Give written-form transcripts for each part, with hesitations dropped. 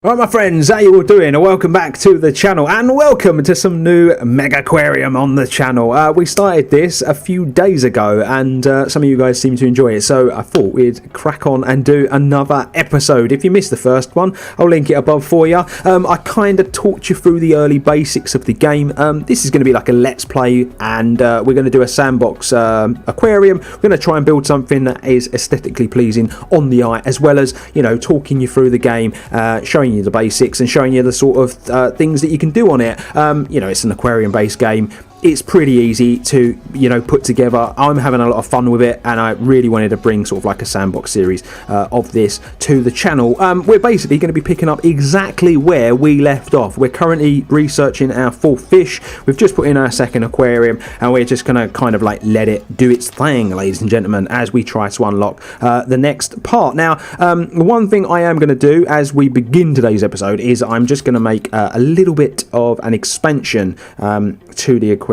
Right, my friends, how you all doing? Welcome back to the channel and welcome to some new Megaquarium on the channel. We started this a few days ago and some of you guys seem to enjoy it, so I thought we'd crack on and do another episode. If you missed the first one, I'll link it above for you. I kind of talked you through the early basics of the game. This is going to be like a let's play, and we're going to do a Sandbox aquarium. We're going to try and build something that is aesthetically pleasing on the eye, as well as, you know, talking you through the game, showing you the basics and showing you the sort of things that you can do on it. You know, it's an aquarium based game. It's pretty easy to, you know, put together. I'm having a lot of fun with it, and I really wanted to bring sort of like a Sandbox series of this to the channel. We're basically going to be picking up exactly where we left off. We're currently researching our fourth fish. We've just put in our second aquarium, and we're just going to kind of like let it do its thing, ladies and gentlemen, as we try to unlock the next part. Now, one thing I am going to do as we begin today's episode is I'm just going to make a little bit of an expansion to the aquarium,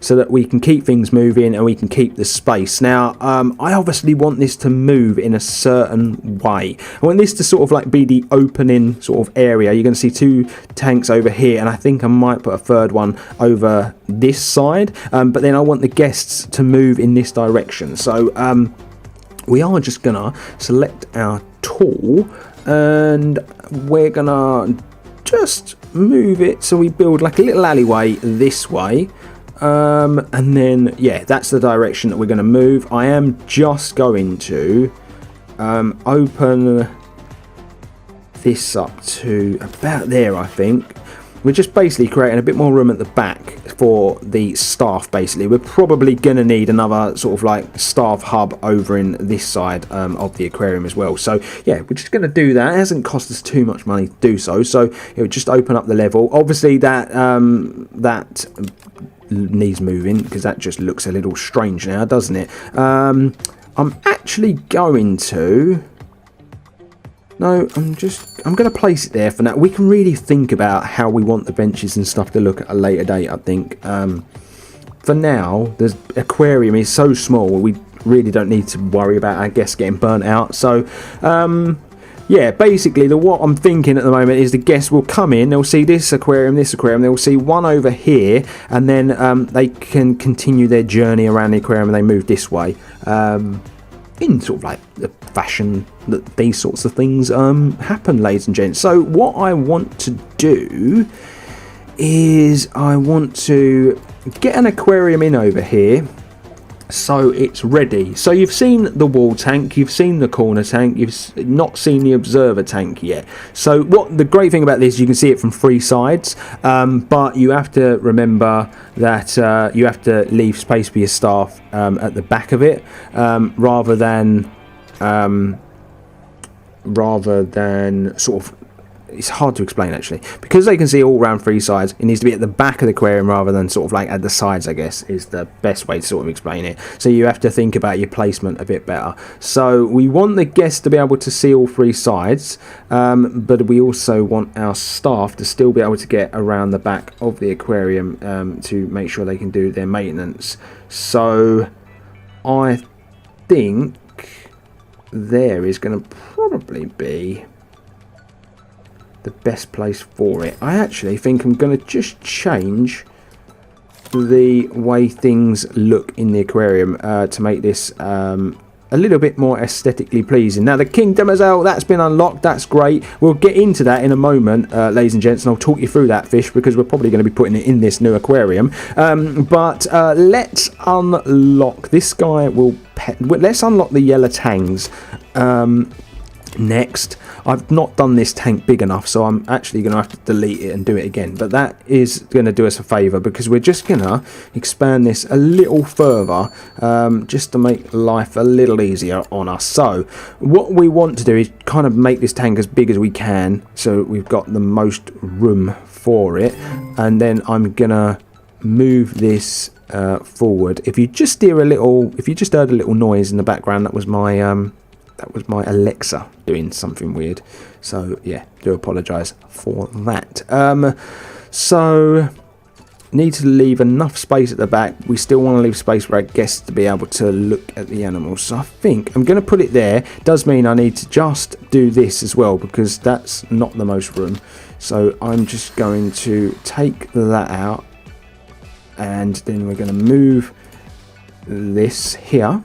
so that we can keep things moving and we can keep the space. Now, I obviously want this to move in a certain way. I want this to sort of like be the opening sort of area. You're going to see two tanks over here, and I think I might put a third one over this side, but then I want the guests to move in this direction. So we are just gonna select our tool and we're gonna just move it so we build like a little alleyway this way, and then yeah, that's the direction that we're going to move. I am just going to open this up to about there. I think we're just basically creating a bit more room at the back for the staff. Basically, we're probably going to need another sort of like staff hub over in this side of the aquarium as well. So yeah, we're just going to do that. It hasn't cost us too much money to do so, so it would just open up the level. Obviously that that needs moving because that just looks a little strange now, doesn't it? I'm actually going to I'm going to place it there for now. We can really think about how we want the benches and stuff to look at a later date, I think. For now, the aquarium is so small, we really don't need to worry about our guests getting burnt out. So, yeah, basically, what I'm thinking at the moment is the guests will come in, they'll see this aquarium, they'll see one over here, and then they can continue their journey around the aquarium and they move this way. In sort of like the fashion that these sorts of things happen, ladies and gents. So what I want to do is I want to get an aquarium in over here so it's ready. So you've seen the wall tank, you've seen the corner tank, you've not seen the observer tank yet. So what the great thing about this, you can see it from three sides, but you have to remember that you have to leave space for your staff at the back of it, rather than sort of, it's hard to explain actually, because they can see all round three sides. It needs to be at the back of the aquarium rather than sort of like at the sides, I guess is the best way to sort of explain it. So you have to think about your placement a bit better. So we want the guests to be able to see all three sides, but we also want our staff to still be able to get around the back of the aquarium to make sure they can do their maintenance. So I think there is going to probably be the best place for it. I actually think I'm going to just change the way things look in the aquarium to make this a little bit more aesthetically pleasing. Now the kingdom as well, that's been unlocked, that's great. We'll get into that in a moment, ladies and gents, and I'll talk you through that fish because we're probably going to be putting it in this new aquarium. But let's unlock this guy. Let's unlock the yellow tangs next. I've not done this tank big enough, so I'm actually going to have to delete it and do it again, but that is going to do us a favour because we're just going to expand this a little further, just to make life a little easier on us. So what we want to do is kind of make this tank as big as we can so we've got the most room for it, and then I'm going to move this forward. If you just heard a little noise in the background, that was my Alexa doing something weird. So yeah, do apologise for that. So need to leave enough space at the back. We still want to leave space for our guests to be able to look at the animals. So I think I'm going to put it there. Does mean I need to just do this as well, because that's not the most room. So I'm just going to take that out, and then we're going to move this here.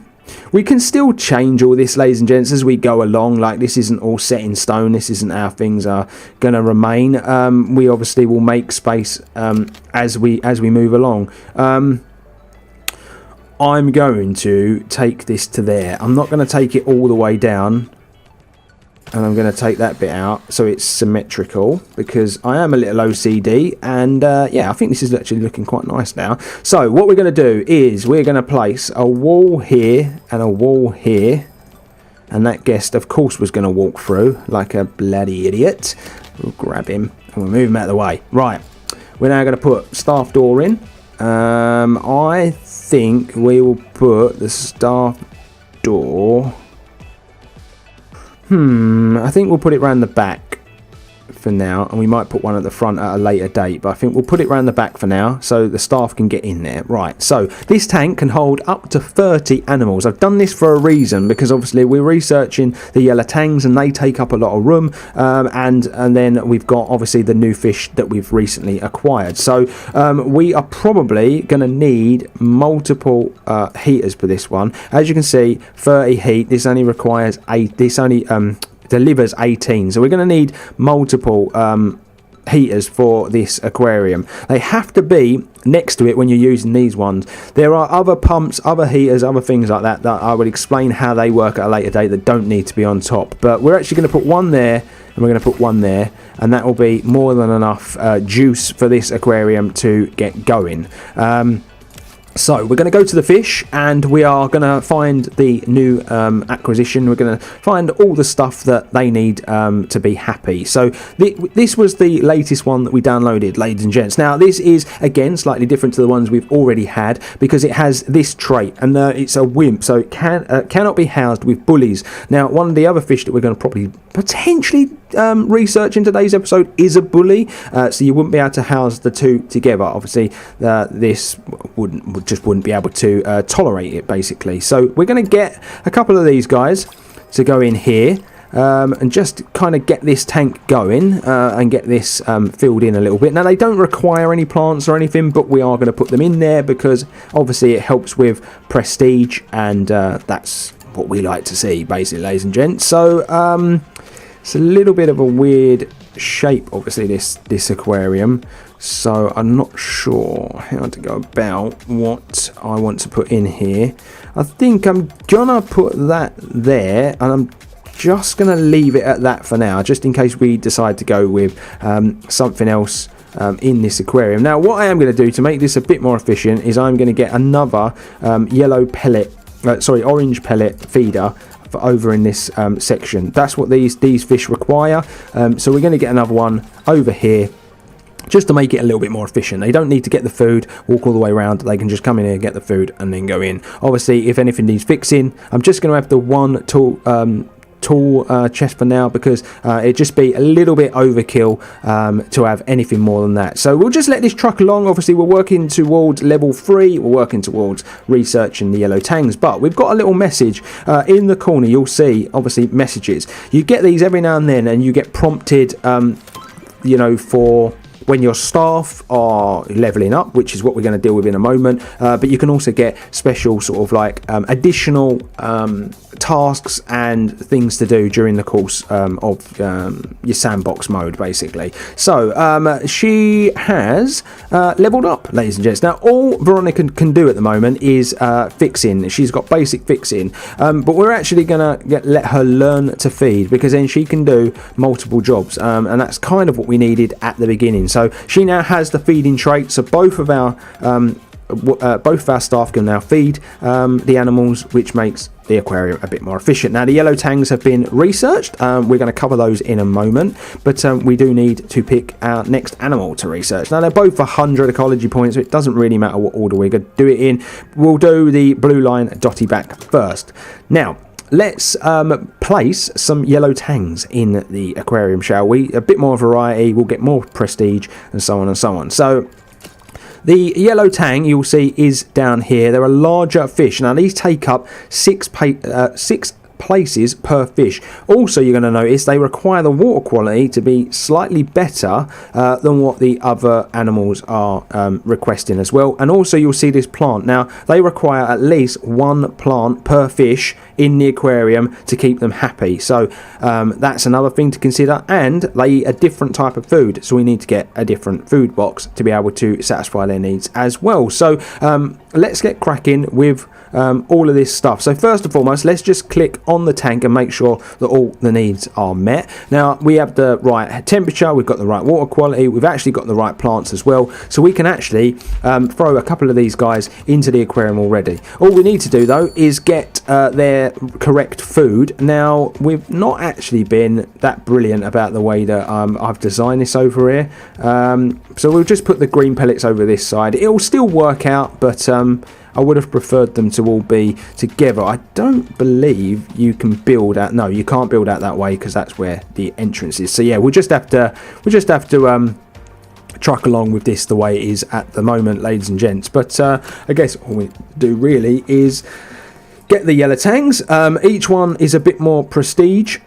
We can still change all this, ladies and gents, as we go along. Like, this isn't all set in stone. This isn't how things are going to remain. We obviously will make space as we move along. I'm going to take this to there. I'm not going to take it all the way down, and I'm going to take that bit out so it's symmetrical, because I am a little OCD, and yeah, I think this is actually looking quite nice now. So what we're going to do is we're going to place a wall here and a wall here, and that guest of course was going to walk through like a bloody idiot. We'll grab him and we'll move him out of the way. Right, we're now going to put staff door in. I think we will put the staff door, I think we'll put it around the back for now, and we might put one at the front at a later date, but I think we'll put it around the back for now so the staff can get in there. Right, so this tank can hold up to 30 animals. I've done this for a reason, because obviously we're researching the yellow tangs and they take up a lot of room, and then we've got obviously the new fish that we've recently acquired. So we are probably going to need multiple heaters for this one. As you can see, 30 heat. This only requires 8. This only delivers 18, so we're going to need multiple heaters for this aquarium. They have to be next to it when you're using these ones. There are other pumps, other heaters, other things like that that I will explain how they work at a later date that don't need to be on top, but we're actually going to put one there and we're going to put one there, and that will be more than enough juice for this aquarium to get going. So we're going to go to the fish, and we are going to find the new acquisition. We're going to find all the stuff that they need to be happy. So this was the latest one that we downloaded, ladies and gents. Now this is again slightly different to the ones we've already had, because it has this trait, and it's a wimp, so it cannot be housed with bullies. Now one of the other fish that we're going to probably potentially research in today's episode is a bully, so you wouldn't be able to house the two together. Obviously this wouldn't be able to tolerate it, basically. So we're going to get a couple of these guys to go in here and just kind of get this tank going and get this filled in a little bit. Now they don't require any plants or anything, but we are going to put them in there because obviously it helps with prestige, and that's what we like to see, basically, ladies and gents. So it's a little bit of a weird shape, obviously, this aquarium, so I'm not sure how to go about what I want to put in here. I think I'm gonna put that there, and I'm just gonna leave it at that for now, just in case we decide to go with something else in this aquarium. Now what I am going to do to make this a bit more efficient is I'm going to get another orange pellet feeder over in this section. That's what these fish require, so we're going to get another one over here just to make it a little bit more efficient. They don't need to get the food, walk all the way around. They can just come in here, get the food, and then go in. Obviously if anything needs fixing, I'm just going to have the one tool chest for now, because it'd just be a little bit overkill to have anything more than that. So we'll just let this truck along. Obviously we're working towards level 3, we're working towards researching the yellow tangs, but we've got a little message in the corner. You'll see obviously messages. You get these every now and then, and you get prompted you know, for when your staff are leveling up, which is what we're going to deal with in a moment, but you can also get special sort of like additional tasks and things to do during the course of your sandbox mode, basically. So she has leveled up, ladies and gents. Now all Veronica can do at the moment is fixing. She's got basic fixing, but we're actually gonna let her learn to feed, because then she can do multiple jobs, and that's kind of what we needed at the beginning. So she now has the feeding trait, so both of our staff can now feed the animals, which makes the aquarium a bit more efficient. Now the yellow tangs have been researched. We're going to cover those in a moment, but we do need to pick our next animal to research. Now they're both 100 ecology points, so it doesn't really matter what order we're going to do it in. We'll do the blue line dotty back first. Now let's place some yellow tangs in the aquarium, shall we? A bit more variety, we'll get more prestige, and so on and so on. So The yellow tang you'll see is down here. There are larger fish. Now these take up six places per fish. Also, you're going to notice they require the water quality to be slightly better than what the other animals are requesting as well. And also you'll see this plant. Now they require at least one plant per fish in the aquarium to keep them happy. So that's another thing to consider. And they eat a different type of food, so we need to get a different food box to be able to satisfy their needs as well. So let's get cracking with all of this stuff. So first and foremost, let's just click on the tank and make sure that all the needs are met. Now we have the right temperature, we've got the right water quality, we've actually got the right plants as well, so we can actually throw a couple of these guys into the aquarium already. All we need to do though is get their correct food. Now we've not actually been that brilliant about the way that I've designed this over here, so we'll just put the green pellets over this side. It'll still work out, but I would have preferred them to all be together. I don't believe you can build out. No, you can't build out that way because that's where the entrance is. So yeah, we'll just have to truck along with this the way it is at the moment, ladies and gents. But I guess all we do really is get the yellow tangs. Each one is a bit more prestige.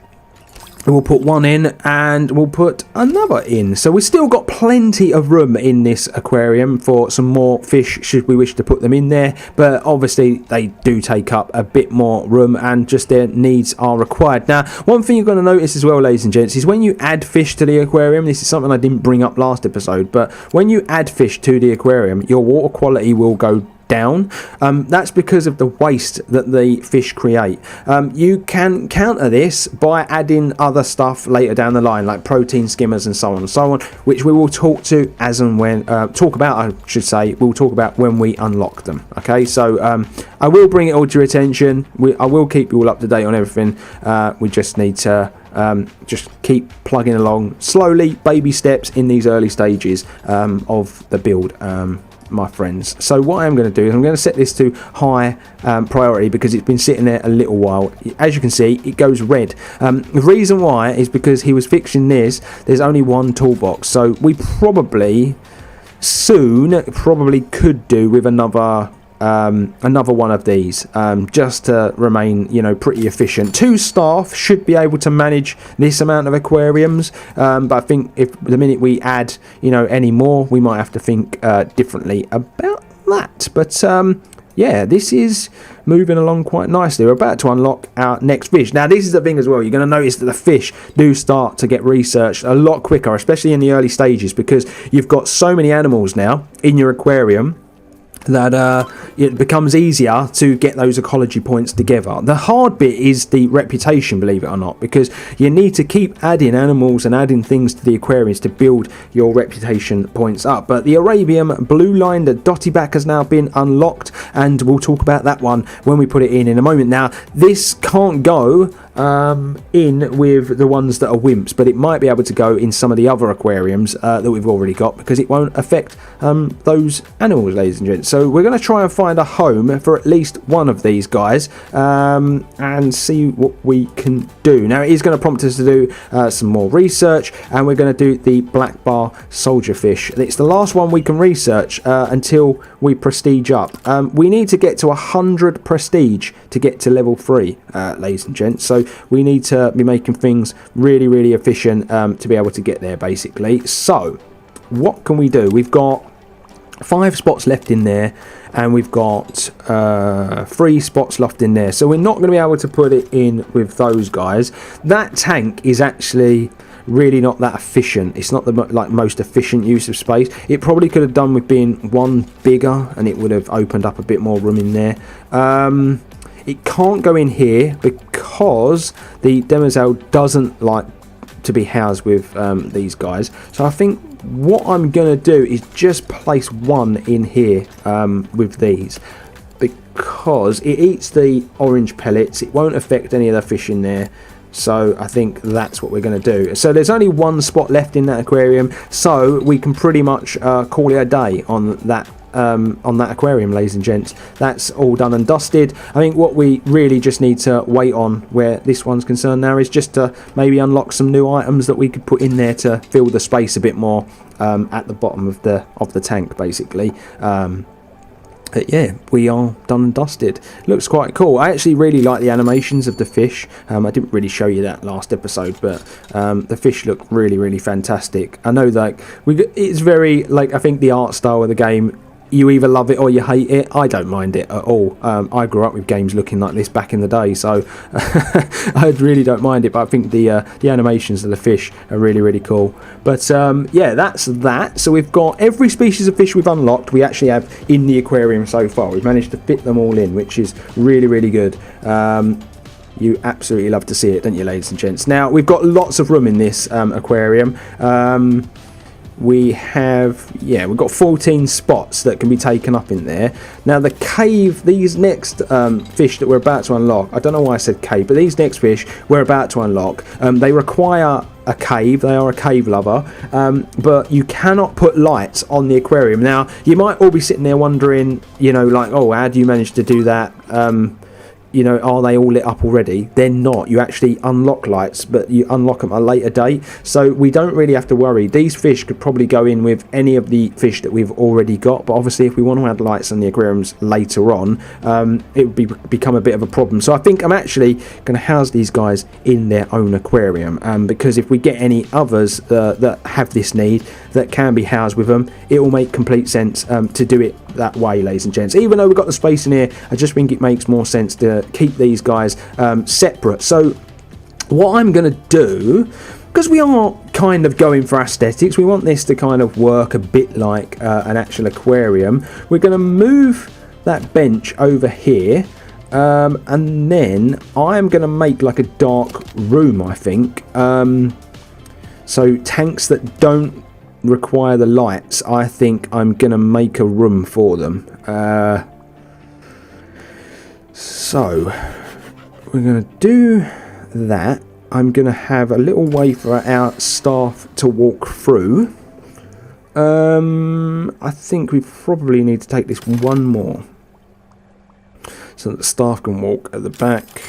We'll put one in and we'll put another in. So we've still got plenty of room in this aquarium for some more fish should we wish to put them in there. But obviously they do take up a bit more room and just their needs are required. Now, one thing you're going to notice as well, ladies and gents, is when you add fish to the aquarium, this is something I didn't bring up last episode, but when you add fish to the aquarium, your water quality will go down. That's because of the waste that the fish create. You can counter this by adding other stuff later down the line, like protein skimmers and so on and so on, which we will talk to as and when we'll talk about when we unlock them. Okay, so I will bring it all to your attention. I will keep you all up to date on everything. We just need to just keep plugging along slowly, baby steps in these early stages of the build, my friends. So what I'm going to do is I'm going to set this to high priority because it's been sitting there a little while. As you can see, it goes red. The reason why is because he was fixing this. There's only one toolbox, so we probably could do with another one of these, just to remain, pretty efficient. 2 staff should be able to manage this amount of aquariums, but I think if the minute we add, any more, we might have to think differently about that. But yeah, this is moving along quite nicely. We're about to unlock our next fish. Now, this is the thing as well. You're going to notice that the fish do start to get researched a lot quicker, especially in the early stages, because you've got so many animals now in your aquarium that it becomes easier to get those ecology points together. The hard bit is the reputation, believe it or not, because you need to keep adding animals and adding things to the aquariums to build your reputation points up. But the Arabian blue line, the dotty back, has now been unlocked, and we'll talk about that one when we put it in a moment. Now, this can't go in with the ones that are wimps, but it might be able to go in some of the other aquariums that we've already got, because it won't affect those animals, ladies and gents. So we're going to try and find a home for at least one of these guys and see what we can do. Now, it is going to prompt us to do some more research, and we're going to do the black bar soldier fish. It's the last one we can research until we prestige up. We need to get to 100 prestige to get to level 3, ladies and gents. So we need to be making things really, really efficient to be able to get there, basically. So what can we do? We've got 5 spots left in there, and we've got 3 spots left in there, so we're not going to be able to put it in with those guys. That tank is actually really not that efficient. It's not the most efficient use of space. It probably could have done with being one bigger, and it would have opened up a bit more room in there. It can't go in here because the demoiselle doesn't like to be housed with these guys. So I think what I'm going to do is just place one in here with these, because it eats the orange pellets. It won't affect any of the fish in there. So I think that's what we're going to do. So there's only 1 spot left in that aquarium, so we can pretty much call it a day on that on that aquarium, ladies and gents. That's all done and dusted. I think what we really just need to wait on where this one's concerned now is just to maybe unlock some new items that we could put in there to fill the space a bit more at the bottom of the tank, basically. But yeah, we are done and dusted. Looks quite cool. I actually really like the animations of the fish. I didn't really show you that last episode, but the fish look really, really fantastic. I know that it's very, like, I think the art style of the game, you either love it or you hate it. I don't mind it at all. I grew up with games looking like this back in the day, so I really don't mind it, but I think the animations of the fish are really, really cool. But yeah, that's that. So we've got every species of fish we've unlocked, we actually have in the aquarium so far. We've managed to fit them all in, which is really, really good. You absolutely love to see it, don't you, ladies and gents? Now, we've got lots of room in this aquarium. We've got 14 spots that can be taken up in there. Now the cave, these next fish that we're about to unlock, I don't know why I said cave, but these next fish we're about to unlock, they require a cave. They are a cave lover, but you cannot put lights on the aquarium. Now you might all be sitting there wondering, you know, like, oh, how do you manage to do that? You know, are they all lit up already? They're not. You actually unlock lights, but you unlock them at a later date. So we don't really have to worry. These fish could probably go in with any of the fish that we've already got. But obviously, if we want to add lights on the aquariums later on, it would become a bit of a problem. So I think I'm actually going to house these guys in their own aquarium. Because if we get any others that have this need, that can be housed with them, it will make complete sense to do it that way, ladies and gents. Even though we've got the space in here, I just think it makes more sense to keep these guys separate. So what I'm going to do, because we are kind of going for aesthetics, we want this to kind of work a bit like an actual aquarium, we're going to move that bench over here, and then I'm going to make like a dark room, I think. So tanks that don't require the lights, I think I'm gonna make a room for them. So we're gonna do that. I'm gonna have a little way for our staff to walk through. I think we probably need to take this one more so that the staff can walk at the back.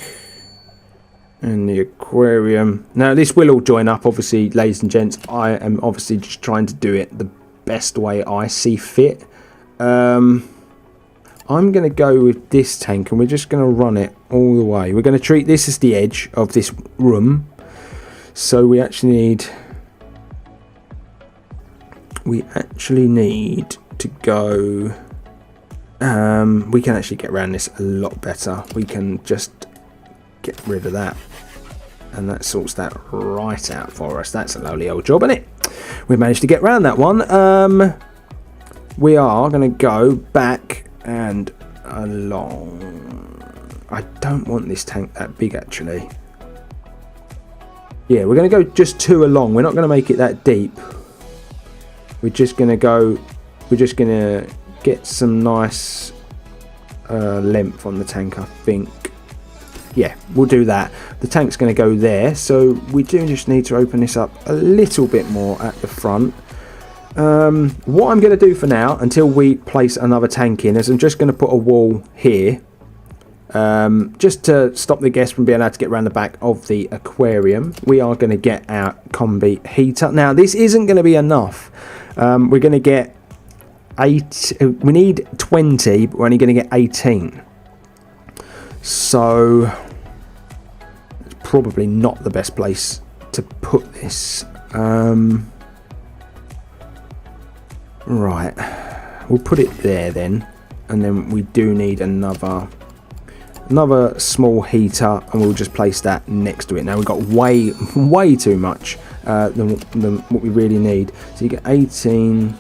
And the aquarium. Now this will all join up, obviously, ladies and gents. I am obviously just trying to do it the best way I see fit. I'm going to go with this tank and we're just going to run it all the way. We're going to treat this as the edge of this room. So we actually need to go... we can actually get around this a lot better. We can just get rid of that, and that sorts that right out for us. That's a lovely old job, isn't it? We've managed to get around that one. We are going to go back and along. I don't want this tank that big, actually. Yeah, we're going to go just 2 along. We're not going to make it that deep. We're just going to get some nice length on the tank, I think. Yeah, we'll do that. The tank's going to go there, so we do just need to open this up a little bit more at the front. What I'm going to do for now, until we place another tank in, is I'm just going to put a wall here, just to stop the guests from being able to get around the back of the aquarium. We are going to get our combi heater. Now, this isn't going to be enough. We're going to get 8. We need 20, but we're only going to get 18. So it's probably not the best place to put this. Right, we'll put it there then, and then we do need another small heater, and we'll just place that next to it. Now we've got way too much than what we really need. So you get 18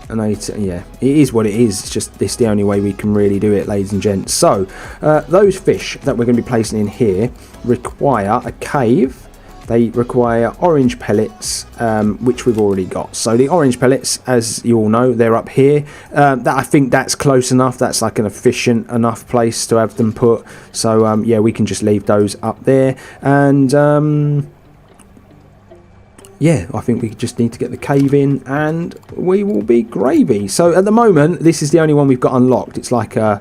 and 18. Yeah, it is what it is. It's just this the only way we can really do it, ladies and gents. So those fish that we're going to be placing in here require a cave. They require orange pellets, which we've already got. So the orange pellets, as you all know, they're up here. I think that's close enough. That's like an efficient enough place to have them put. So yeah, we can just leave those up there. And yeah, I think we just need to get the cave in and we will be gravy. So at the moment, this is the only one we've got unlocked. It's like a,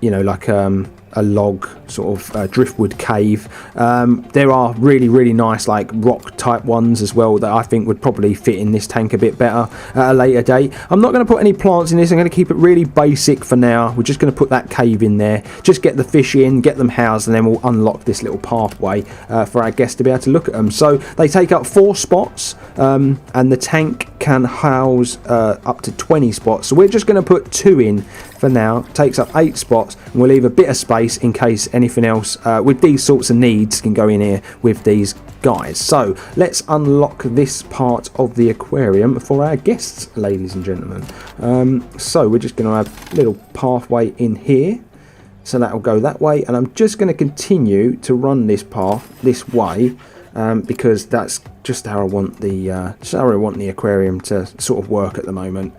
you know, like a log sort of driftwood cave. There are really nice like rock type ones as well that I think would probably fit in this tank a bit better at a later date. I'm not going to put any plants in this. I'm going to keep it really basic for now. We're just going to put that cave in there, just get the fish in, get them housed, and then we'll unlock this little pathway for our guests to be able to look at them. So they take up 4 spots, and the tank can house up to 20 spots. So we're just going to put 2 in for now. Takes up 8 spots, and we'll leave a bit of space in case anything else with these sorts of needs can go in here with these guys. So let's unlock this part of the aquarium for our guests, ladies and gentlemen. So we're just going to have a little pathway in here, so that will go that way, and I'm just going to continue to run this path this way because that's just how I want the aquarium to sort of work at the moment.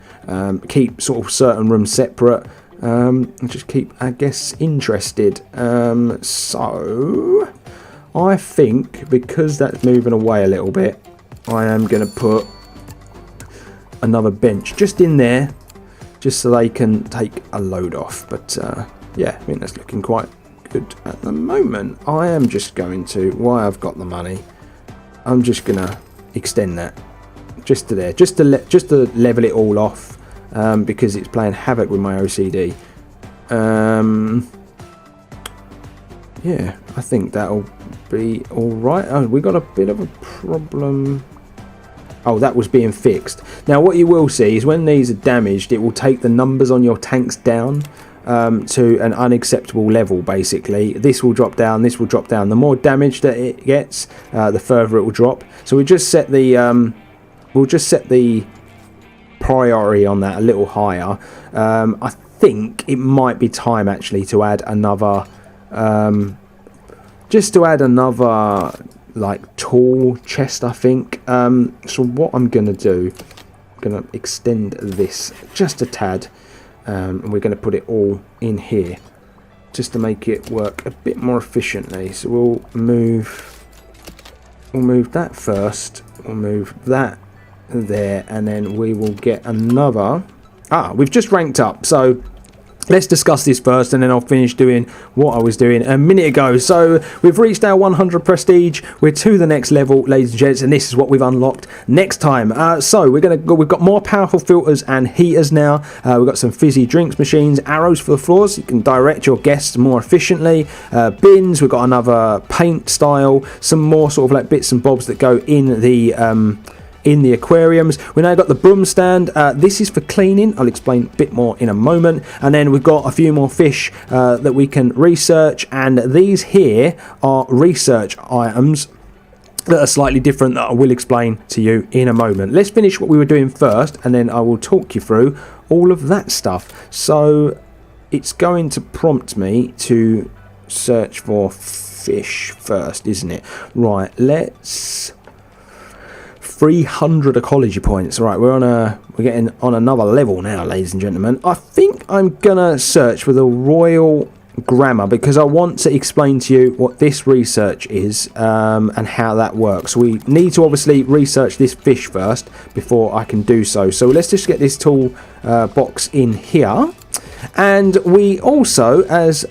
Keep sort of certain rooms separate. And just keep our guests interested. So I think because that's moving away a little bit, I am going to put another bench just in there, just so they can take a load off. But yeah, I think that's looking quite good at the moment. I am just going to, while I've got the money, I'm just going to extend that just to there, just to level it all off. Because it's playing havoc with my OCD. Yeah, I think that'll be alright. Oh, we got a bit of a problem. Oh, that was being fixed. Now, what you will see is when these are damaged, it will take the numbers on your tanks down to an unacceptable level, basically. This will drop down, this will drop down. The more damage that it gets, the further it will drop. So we just set the... we'll just set the priority on that a little higher. I think it might be time actually to add another like tool chest, I think. So what I'm gonna do, I'm gonna extend this just a tad, and we're gonna put it all in here just to make it work a bit more efficiently. So we'll move that first, we'll move that there, and then we will get another. We've just ranked up, so let's discuss this first, and then I'll finish doing what I was doing a minute ago. So we've reached our 100 prestige. We're to the next level, ladies and gents, and this is what we've unlocked next time. So we've got more powerful filters and heaters now. We've got some fizzy drinks machines, arrows for the floors. You can direct your guests more efficiently. Bins. We've got another paint style. Some more sort of like bits and bobs that go in the aquariums. We now got the broom stand. This is for cleaning. I'll explain a bit more in a moment. And then we've got a few more fish that we can research, and these here are research items that are slightly different that I will explain to you in a moment. Let's finish what we were doing first, and then I will talk you through all of that stuff. So it's going to prompt me to search for fish first, isn't it? Right, let's... 300 ecology points. Right, we're getting on another level now, ladies and gentlemen. I think I'm gonna search for the royal grammar because I want to explain to you what this research is and how that works. We need to obviously research this fish first before I can do so. So let's just get this tool box in here, and we also, as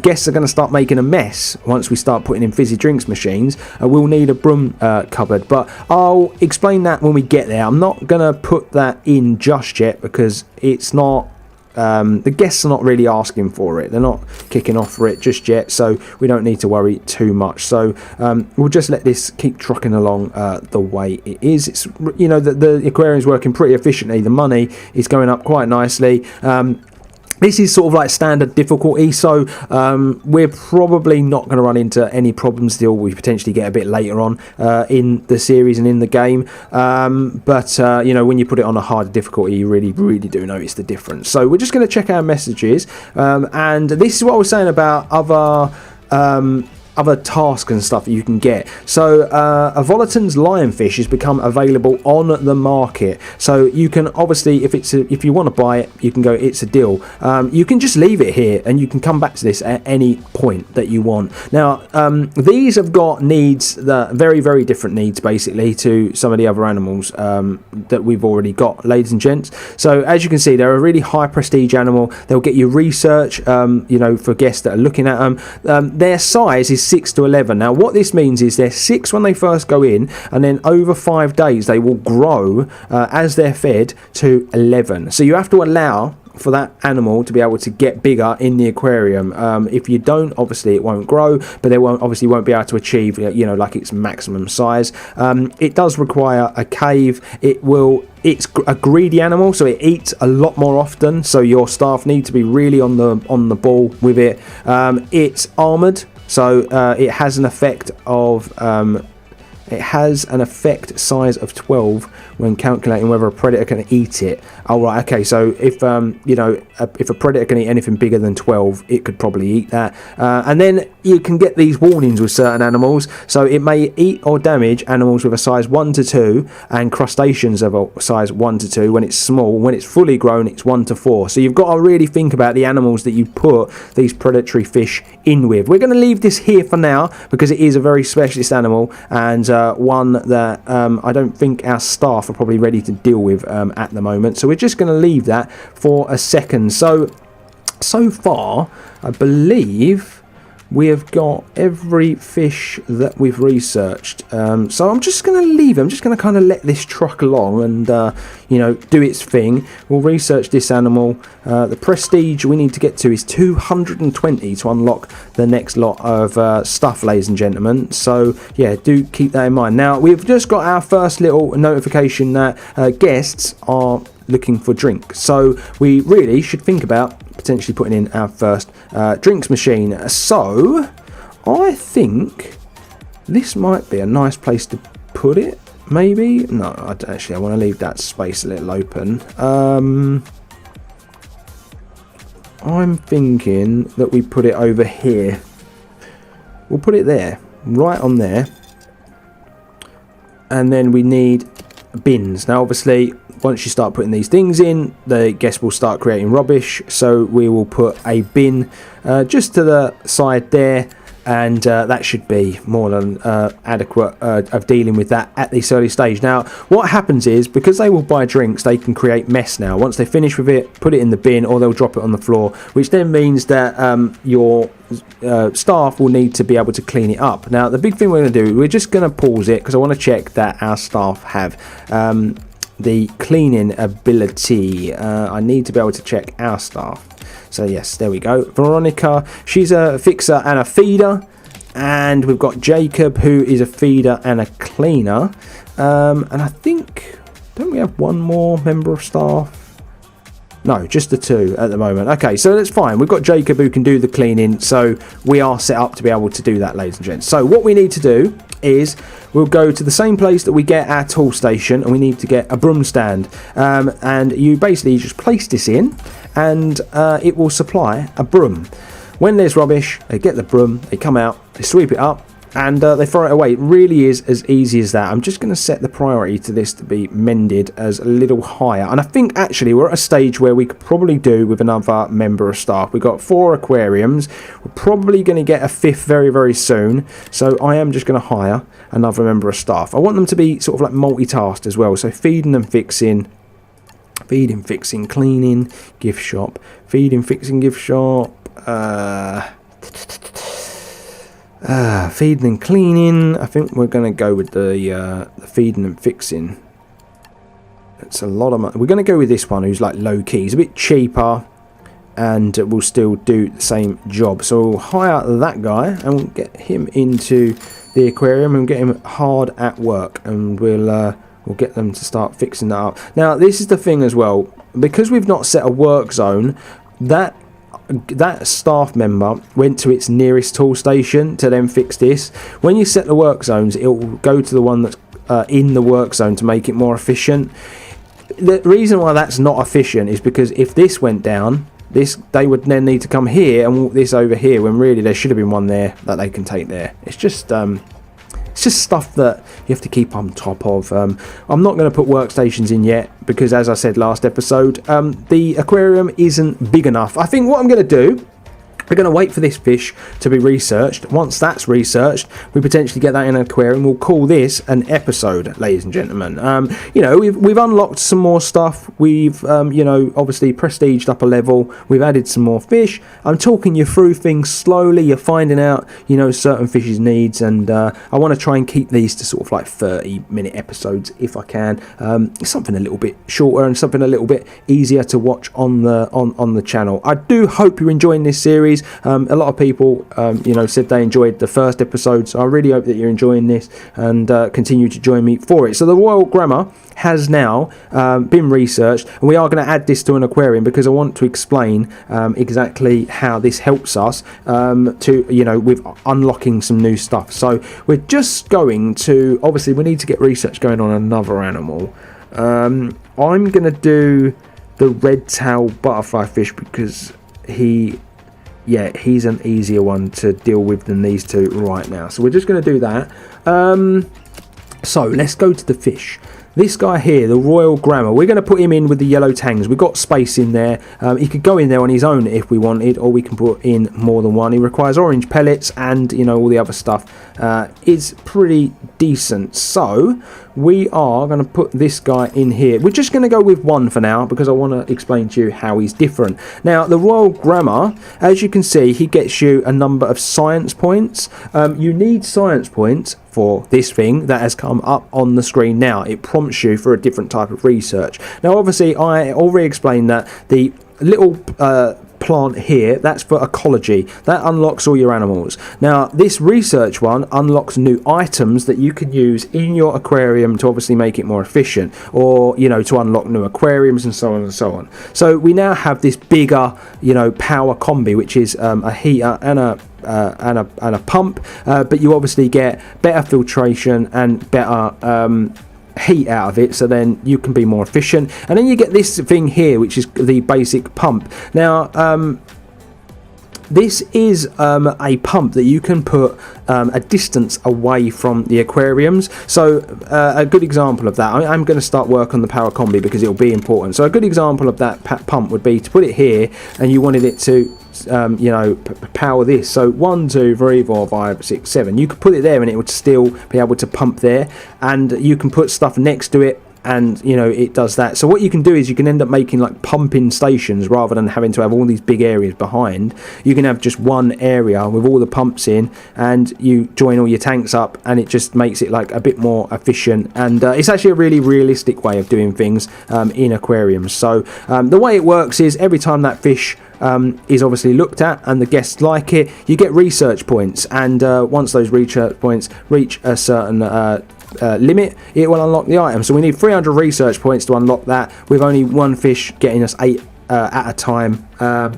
guests are going to start making a mess once we start putting in fizzy drinks machines, we'll need a broom cupboard, but I'll explain that when we get there. I'm not going to put that in just yet because it's not the guests are not really asking for it. They're not kicking off for it just yet, so we don't need to worry too much. So we'll just let this keep trucking along the way it is. It's, you know, the aquarium's working pretty efficiently. The money is going up quite nicely. This is sort of like standard difficulty, so we're probably not going to run into any problems still. We potentially get a bit later on in the series and in the game. But you know, when you put it on a harder difficulty, you really do notice the difference. So we're just going to check our messages. And this is what I was saying about other tasks and stuff that you can get. So a Volaton's lionfish has become available on the market. So you can obviously, if you want to buy it, you can go, it's a deal. You can just leave it here and you can come back to this at any point that you want. Now these have got needs that very, very different needs basically to some of the other animals that we've already got, ladies and gents. So as you can see, they're a really high prestige animal. They'll get you research, you know, for guests that are looking at them. Their size is 6 to 11. Now what this means is they're 6 when they first go in, and then over 5 days they will grow as they're fed to 11. So you have to allow for that animal to be able to get bigger in the aquarium. If you don't, obviously it won't grow, but they won't be able to achieve, you know, like its maximum size. It does require a cave. It's a greedy animal, so it eats a lot more often, so your staff need to be really on the ball with it. It's armored, so it has an effect of size of 12 when calculating whether a predator can eat it. Oh right, okay, so if you know, if a predator can eat anything bigger than 12, it could probably eat that. And then you can get these warnings with certain animals. So it may eat or damage animals with a size 1 to 2 and crustaceans of a size 1 to 2 when it's small. When it's fully grown, it's 1 to 4. So you've got to really think about the animals that you put these predatory fish in with. We're going to leave this here for now because it is a very specialist animal, and one that I don't think our staff are probably ready to deal with at the moment. So we're just going to leave that for a second. So far, I believe we have got every fish that we've researched. So I'm just going to leave it. I'm just going to kind of let this truck along and, you know, do its thing. We'll research this animal. The prestige we need to get to is 220 to unlock the next lot of stuff, ladies and gentlemen. So, yeah, do keep that in mind. Now, we've just got our first little notification that guests are looking for drink. So we really should think about potentially putting in our first drinks machine. So I think this might be a nice place to put it. Maybe no, I want to leave that space a little open. I'm thinking that we put it over here. We'll put it there, right on there, and then we need bins. Now obviously once you start putting these things in, the guests will start creating rubbish, so we will put a bin just to the side there, and that should be more than adequate of dealing with that at this early stage. Now what happens is, because they will buy drinks, they can create mess now. Once they finish with it, put it in the bin, or they'll drop it on the floor, which then means that your staff will need to be able to clean it up. Now the big thing we're going to do, we're just going to pause it because I want to check that our staff have the cleaning ability. I need to be able to check our staff. So yes, there we go. Veronica, she's a fixer and a feeder, and we've got Jacob, who is a feeder and a cleaner. And I think, don't we have one more member of staff? No, just the 2 at the moment. Okay, so that's fine. We've got Jacob who can do the cleaning, so we are set up to be able to do that, ladies and gents. So what we need to do is we'll go to the same place that we get our tool station, and we need to get a broom stand. And you basically just place this in, and it will supply a broom. When there's rubbish, they get the broom, they come out, they sweep it up, and they throw it away. It really is as easy as that. I'm just going to set the priority to this to be mended as a little higher, and I think actually we're at a stage where we could probably do with another member of staff. We've got 4 aquariums. We're probably going to get a 5th very, very soon, so I am just going to hire another member of staff. I want them to be sort of like multitasked as well, so feeding and fixing, cleaning, gift shop, feeding, fixing, gift shop, feeding and cleaning. I think we're going to go with the feeding and fixing. It's a lot of money. We're going to go with this one, who's like low key. It's a bit cheaper, and will still do the same job. So we'll hire that guy, and we'll get him into the aquarium and get him hard at work, and we'll get them to start fixing that up. Now this is the thing as well, because we've not set a work zone, that staff member went to its nearest tool station to then fix this. When you set the work zones, it will go to the one that's in the work zone to make it more efficient. The reason why that's not efficient is because if this went down, they would then need to come here and walk this over here, when really there should have been one there that they can take there. It's just stuff that you have to keep on top of. I'm not going to put workstations in yet because, as I said last episode, the aquarium isn't big enough. I think what I'm going to do, we're going to wait for this fish to be researched. Once that's researched, we potentially get that in an aquarium. We'll call this an episode, ladies and gentlemen. You know, we've unlocked some more stuff. We've, you know, obviously prestiged up a level. We've added some more fish. I'm talking you through things slowly. You're finding out, you know, certain fish's needs, and I want to try and keep these to sort of like 30-minute episodes if I can. Something a little bit shorter and something a little bit easier to watch on the channel. I do hope you're enjoying this series. A lot of people, you know, said they enjoyed the first episode, so I really hope that you're enjoying this and continue to join me for it. So the Royal Grammar has now been researched, and we are going to add this to an aquarium because I want to explain exactly how this helps us to, you know, with unlocking some new stuff. So we're just going to, obviously we need to get research going on another animal. I'm going to do the red tail butterfly fish because he's an easier one to deal with than these two right now. So we're just going to do that. So let's go to the fish. This guy here, the Royal Grammar, we're going to put him in with the yellow tangs. We've got space in there. He could go in there on his own if we wanted, or we can put in more than one. He requires orange pellets and, you know, all the other stuff. Is pretty decent. So we are going to put this guy in here. We're just going to go with one for now because I want to explain to you how he's different. Now, the Royal Grammar, as you can see, he gets you a number of science points. You need science points for this thing that has come up on the screen now. It prompts you for a different type of research. Now, obviously, I already explained that the little plant here, that's for ecology. That unlocks all your animals. Now, this research one unlocks new items that you can use in your aquarium to obviously make it more efficient, or, you know, to unlock new aquariums and so on and so on. So we now have this bigger, you know, power combi, which is a heater and a pump, but you obviously get better filtration and better heat out of it, so then you can be more efficient. And then you get this thing here, which is the basic pump. Now, this is a pump that you can put a distance away from the aquariums. So a good example of that, I'm going to start work on the power combi because it'll be important. So a good example of that pump would be to put it here, and you wanted it to you know, power this. So 1, 2, 3, 4, 5, 6, 7. You could put it there and it would still be able to pump there, and you can put stuff next to it and, you know, it does that. So what you can do is you can end up making like pumping stations rather than having to have all these big areas behind. You can have just one area with all the pumps in, and you join all your tanks up, and it just makes it like a bit more efficient. And it's actually a really realistic way of doing things in aquariums. So the way it works is every time that fish is obviously looked at and the guests like it, you get research points, and once those research points reach a certain limit, it will unlock the item. So we need 300 research points to unlock that, with only one fish getting us 8 at a time.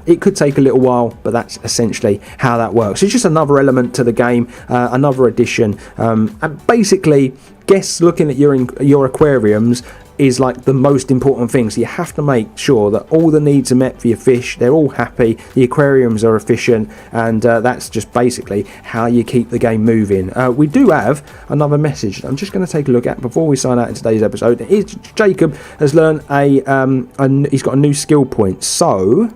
It could take a little while, but that's essentially how that works. It's just another element to the game, another addition, and basically guests looking at your aquariums is like the most important thing. So you have to make sure that all the needs are met for your fish, they're all happy, the aquariums are efficient, and that's just basically how you keep the game moving. We do have another message I'm just going to take a look at before we sign out in today's episode. Jacob has learned he's got a new skill point. So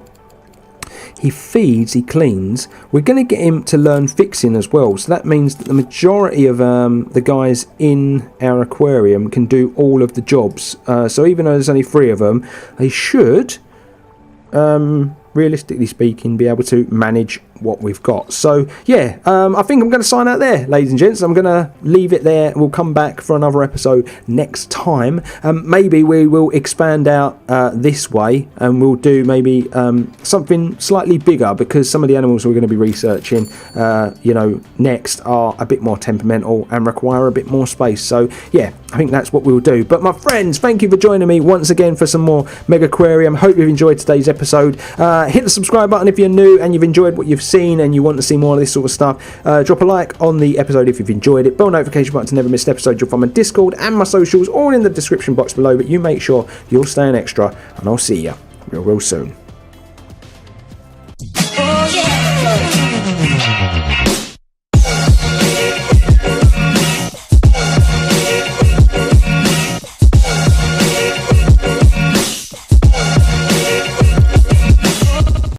he feeds, he cleans. We're going to get him to learn fixing as well. So that means that the majority of the guys in our aquarium can do all of the jobs. So even though there's only 3 of them, they should, realistically speaking, be able to manage what we've got. So yeah, I think I'm going to sign out there, ladies and gents. I'm going to leave it there. We'll come back for another episode next time. Maybe we will expand out this way, and we'll do maybe something slightly bigger, because some of the animals we're going to be researching you know, next are a bit more temperamental and require a bit more space. So yeah, I think that's what we'll do. But my friends, thank you for joining me once again for some more Megaquarium. Hope you've enjoyed today's episode. Hit the subscribe button if you're new and you've enjoyed what you've seen and you want to see more of this sort of stuff. Drop a like on the episode if you've enjoyed it. Bell notification button to never miss an episode. You'll find my Discord and my socials all in the description box below, but you make sure you'll stay an extra, and I'll see you real soon.